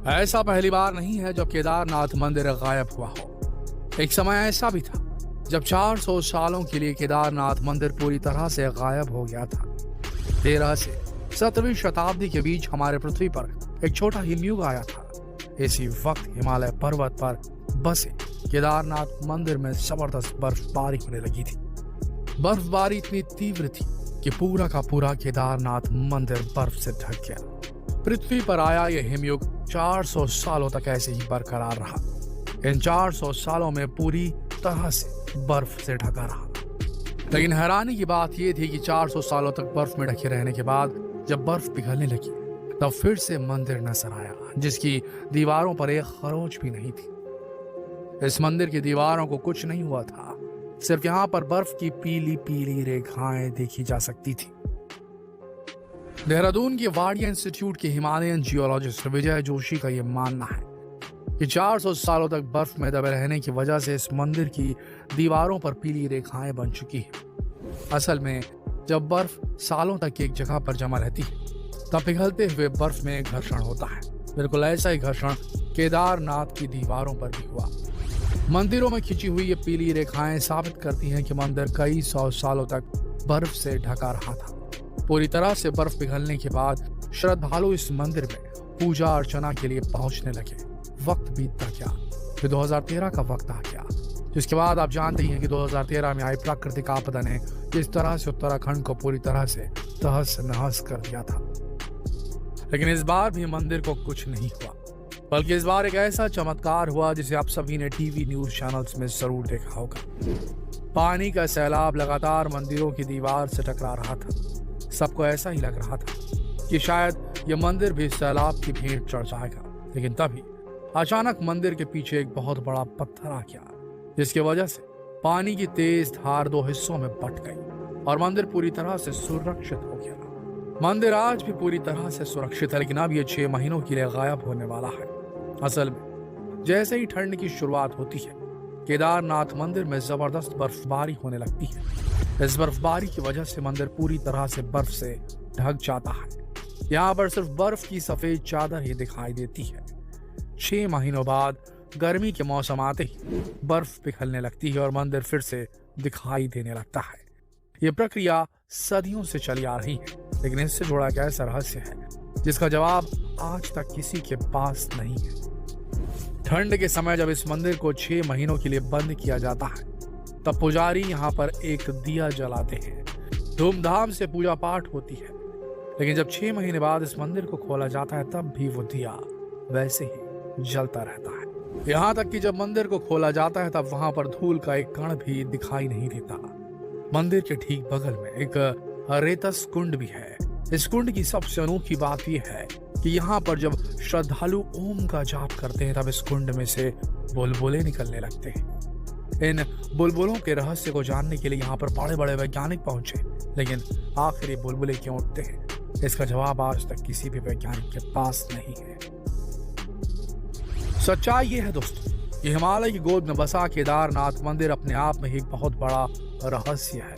ऐसा पहली बार नहीं है जब केदारनाथ मंदिर गायब हुआ हो। एक समय ऐसा भी था जब 400 सालों के लिए केदारनाथ मंदिर पूरी तरह से गायब हो गया था। 13 से 17वीं शताब्दी के बीच हमारे पृथ्वी पर एक छोटा हिमयुग आया था। इसी वक्त हिमालय पर्वत पर बसे केदारनाथ मंदिर में जबरदस्त बर्फबारी होने लगी थी। बर्फबारी इतनी तीव्र थी कि पूरा का पूरा केदारनाथ मंदिर बर्फ से ढक गया। पृथ्वी पर आया यह हिमयुग 400 सालों तक ऐसे ही बरकरार रहा। इन 400 सालों में पूरी तरह से बर्फ से ढका रहा। लेकिन हैरानी की बात यह थी कि 400 सालों तक बर्फ में ढके रहने के बाद जब बर्फ पिघलने लगी तब फिर से मंदिर नजर आया, जिसकी दीवारों पर एक खरोच भी नहीं थी। इस मंदिर की दीवारों को कुछ नहीं हुआ था, सिर्फ यहाँ पर बर्फ की पीली पीली रेखाएं देखी जा सकती थी। देहरादून के वाडिया इंस्टीट्यूट के हिमालयन जियोलॉजिस्ट विजय जोशी का यह मानना है कि 400 सालों तक बर्फ में दबे रहने की वजह से इस मंदिर की दीवारों पर पीली रेखाएं बन चुकी हैं। असल में जब बर्फ सालों तक एक जगह पर जमा रहती है तब पिघलते हुए बर्फ में घर्षण होता है। बिल्कुल ऐसा ही घर्षण केदारनाथ की दीवारों पर भी हुआ। मंदिरों में खिंची हुई ये पीली रेखाएं साबित करती हैं कि मंदिर कई 100 सालों तक बर्फ से ढका रहा था। पूरी तरह से बर्फ पिघलने के बाद श्रद्धालु इस मंदिर में पूजा अर्चना के लिए पहुंचने लगे। वक्त बीतता गया, फिर 2013 का वक्त आ गया, जिसके बाद आप जानते ही हैं कि 2013 में आई प्राकृतिक आपदा ने जिस तरह से उत्तराखंड को पूरी तरह से तहस नहस कर दिया था। लेकिन इस बार भी मंदिर को कुछ नहीं हुआ, बल्कि इस बार एक ऐसा चमत्कार हुआ जिसे आप सभी ने टीवी न्यूज चैनल्स में जरूर देखा होगा। पानी का सैलाब लगातार मंदिरों की दीवार से टकरा रहा था। सबको ऐसा ही लग रहा था कि शायद यह मंदिर भी सैलाब की भेंट चढ़ जाएगा। लेकिन तभी अचानक मंदिर के पीछे एक बहुत बड़ा पत्थर आ गया, जिसकी वजह से पानी की तेज धार दो हिस्सों में बट गई और मंदिर पूरी तरह से सुरक्षित हो गया। मंदिर आज भी पूरी तरह से सुरक्षित है, लेकिन अब यह 6 महीनों के लिए गायब होने वाला है। असल में जैसे ही ठंड की शुरुआत होती है, केदारनाथ मंदिर में जबरदस्त बर्फबारी होने लगती है। इस बर्फबारी की वजह से मंदिर पूरी तरह से बर्फ से ढक जाता है। यहाँ पर सिर्फ बर्फ की सफेद चादर ही दिखाई देती है। 6 महीनों बाद गर्मी के मौसम आते ही बर्फ पिघलने लगती है और मंदिर फिर से दिखाई देने लगता है। ये प्रक्रिया सदियों से चली आ रही है, लेकिन इससे जुड़ा एक ऐसा रहस्य है जिसका जवाब आज तक किसी के पास नहीं है। ठंड के समय जब इस मंदिर को 6 महीनों के लिए बंद किया जाता है तब पुजारी यहाँ पर एक दिया जलाते हैं। धूमधाम से पूजा पाठ होती है। लेकिन जब 6 महीने बाद इस मंदिर को खोला जाता है तब भी वो दिया वैसे ही जलता रहता है। यहाँ तक कि जब मंदिर को खोला जाता है तब वहां पर धूल का एक कण भी दिखाई नहीं देता। मंदिर के ठीक बगल में एक रेतस कुंड भी है। इस कुंड की सबसे अनोखी बात यह है कि यहाँ पर जब श्रद्धालु ओम का जाप करते हैं तब इस कुंड में से बुलबुलें निकलने लगते हैं। इन बुलबुलों के रहस्य को जानने के लिए यहाँ पर बड़े बड़े वैज्ञानिक पहुंचे, लेकिन आखिर ये बुलबुलें क्यों उठते हैं, इसका जवाब आज तक किसी भी वैज्ञानिक के पास नहीं है। सच्चाई ये है दोस्तों, ये हिमालय की गोद में बसा केदारनाथ मंदिर अपने आप में एक बहुत बड़ा रहस्य है।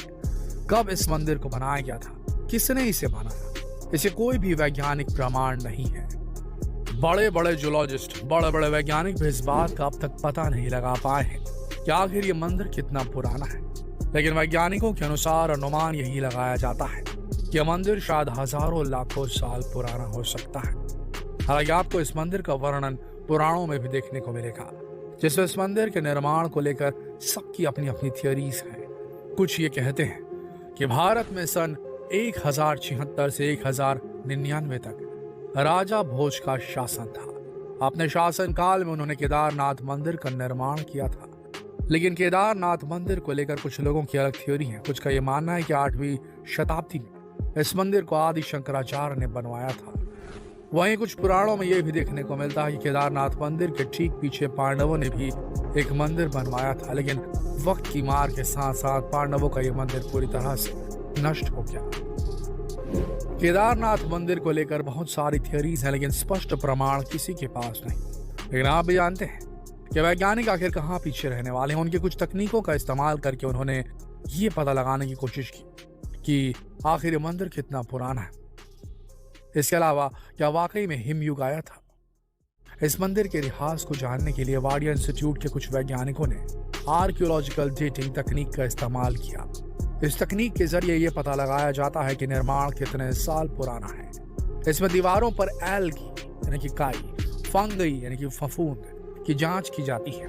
कब इस मंदिर को बनाया गया था, किसने इसे बनाया, इसे कोई भी वैज्ञानिक प्रमाण नहीं है। बड़े बड़े जियोलॉजिस्ट, बड़े बड़े वैज्ञानिक भी इस बात का अब तक पता नहीं लगा पाए हैं कि आखिर ये मंदिर कितना पुराना है। लेकिन वैज्ञानिकों के अनुसार अनुमान यही लगाया जाता है कि यह मंदिर शायद हजारों लाखों साल पुराना हो सकता है। हालांकि आपको इस मंदिर का वर्णन पुराणों में भी देखने को मिलेगा, जिसमें इस मंदिर के निर्माण को लेकर सबकी अपनी अपनी थियोरीज हैं। कुछ ये कहते हैं कि भारत में सन 1076 से 1099 तक राजा भोज का शासन था। अपने शासन काल में उन्होंने केदारनाथ मंदिर का निर्माण किया था। लेकिन केदारनाथ मंदिर को लेकर कुछ लोगों की अलग थ्योरी है। कुछ का यह मानना है कि 8वीं शताब्दी में इस मंदिर को आदि शंकराचार्य ने बनवाया था। वहीं कुछ पुराणों में यह भी देखने को मिलता है कि केदारनाथ मंदिर के ठीक पीछे पांडवों ने भी एक मंदिर बनवाया था, लेकिन वक्त की मार के साथ साथ पांडवों का यह मंदिर पूरी तरह से नष्ट हो गया। केदारनाथ मंदिर को लेकर बहुत सारी थियोरीज हैं, लेकिन स्पष्ट प्रमाण किसी के पास नहीं। लेकिन आप भी जानते हैं कि वैज्ञानिक आखिर कहाँ पीछे रहने वाले हैं। उनकी कुछ तकनीकों का इस्तेमाल करके उन्होंने ये पता लगाने की कोशिश की कि आखिर ये मंदिर कितना पुराना है। इसके अलावा क्या वाकई में हिमयुग आया था? इस मंदिर के इतिहास को जानने के लिए वाडिया इंस्टीट्यूट के कुछ वैज्ञानिकों ने आर्कियोलॉजिकल डेटिंग तकनीक का इस्तेमाल किया। इस तकनीक के जरिए यह पता लगाया जाता है कि निर्माण कितने साल पुराना है। इसमें दीवारों पर एल्गी यानी कि काई, फंगई यानी कि फफूंद की जांच की जाती है,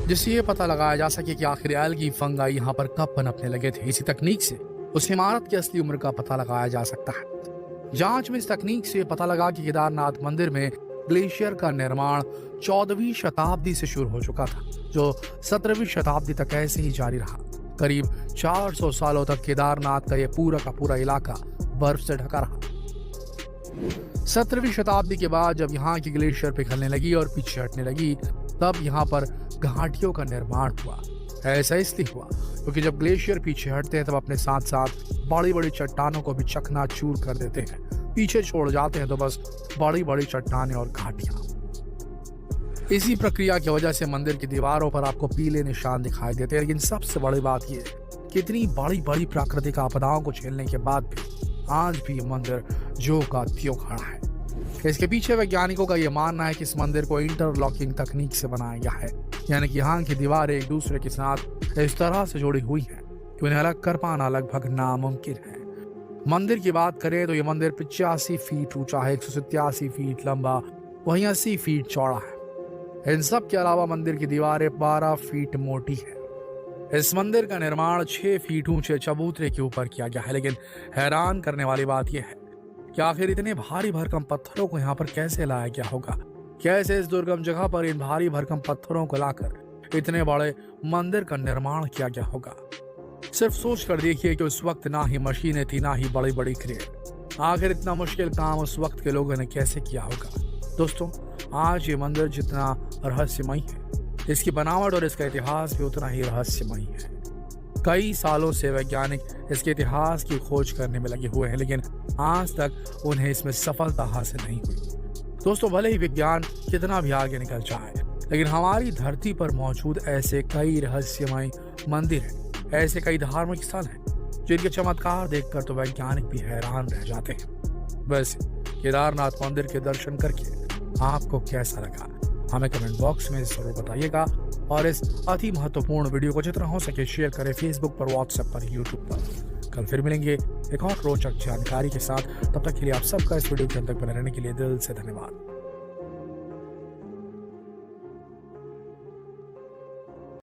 जिससे ये पता लगाया जा सके कि आखिर एल्गी फंगाई यहाँ पर कब पनपने लगे थे। इसी तकनीक से उस इमारत की असली उम्र का पता लगाया जा सकता है। जांच में इस तकनीक से पता लगा कि केदारनाथ मंदिर में ग्लेशियर का निर्माण 14वीं शताब्दी से शुरू हो चुका था, जो 17वीं शताब्दी तक ऐसे ही जारी रहा। करीब 400 सालों तक केदारनाथ का यह पूरा का पूरा इलाका बर्फ से ढका रहा। 17वीं शताब्दी के बाद जब यहाँ की ग्लेशियर पिघलने लगी और पीछे हटने लगी, तब यहाँ पर घाटियों का निर्माण हुआ। ऐसा इसलिए हुआ क्योंकि जब ग्लेशियर पीछे हटते हैं तब अपने साथ साथ बड़ी बड़ी चट्टानों को भी चकनाचूर कर देते हैं। पीछे छोड़ जाते हैं तो बस बड़ी बड़ी चट्टानें और घाटियां। इसी प्रक्रिया की वजह से मंदिर की दीवारों पर आपको पीले निशान दिखाई देते हैं। लेकिन सबसे बड़ी बात यह है कि इतनी बड़ी बड़ी प्राकृतिक आपदाओं को झेलने के बाद भी आज भी ये मंदिर जो का त्यों खड़ा है। इसके पीछे वैज्ञानिकों का यह मानना है कि इस मंदिर को इंटरलॉकिंग तकनीक से बनाया गया है, यानी कि यहाँ की दीवारें एक दूसरे के साथ इस तरह से जुड़ी हुई हैं कि उन्हें अलग कर पाना लगभग नामुमकिन है। मंदिर की बात करें तो यह मंदिर 85 फीट ऊंचा है, 187 फीट लंबा, वहीं 80 फीट चौड़ा है। इन सब के अलावा मंदिर की दीवारें 12 फीट मोटी है। इस मंदिर का निर्माण 6 फीट ऊंचे चबूतरे के ऊपर किया गया है। लेकिन हैरान करने वाली बात यह है कि आखिर इतने भारी भरकम पत्थरों को यहाँ पर कैसे लाया गया होगा। कैसे इस दुर्गम जगह पर इन भारी भरकम पत्थरों को लाकर इतने बड़े मंदिर का निर्माण किया गया होगा। सिर्फ सोच कर देखिए कि उस वक्त ना ही मशीनें थी, ना ही बड़ी बड़ी क्रेन। आखिर इतना मुश्किल काम उस वक्त के लोगों ने कैसे किया होगा। दोस्तों, आज ये मंदिर जितना रहस्यमयी है, इसकी बनावट और इसका इतिहास भी उतना ही रहस्यमयी है। कई सालों से वैज्ञानिक इसके इतिहास की खोज करने में लगे हुए हैं, लेकिन आज तक उन्हें इसमें सफलता हासिल नहीं हुई। दोस्तों, भले ही विज्ञान कितना भी आगे निकल जाए, लेकिन हमारी धरती पर मौजूद ऐसे कई रहस्यमय मंदिर हैं, ऐसे कई धार्मिक स्थल हैं जिनके चमत्कार देखकर तो वैज्ञानिक भी हैरान रह जाते हैं। वैसे केदारनाथ मंदिर के दर्शन करके आपको कैसा लगा, हमें कमेंट बॉक्स में जरूर बताइएगा। और इस अति महत्वपूर्ण वीडियो को जितना हो सके शेयर करें फेसबुक पर, व्हाट्सएप पर, यूट्यूब पर। कल फिर मिलेंगे एक और रोचक जानकारी के साथ। तब तक के लिए आप सबका इस वीडियो के अंत तक बने रहने के लिए दिल से धन्यवाद।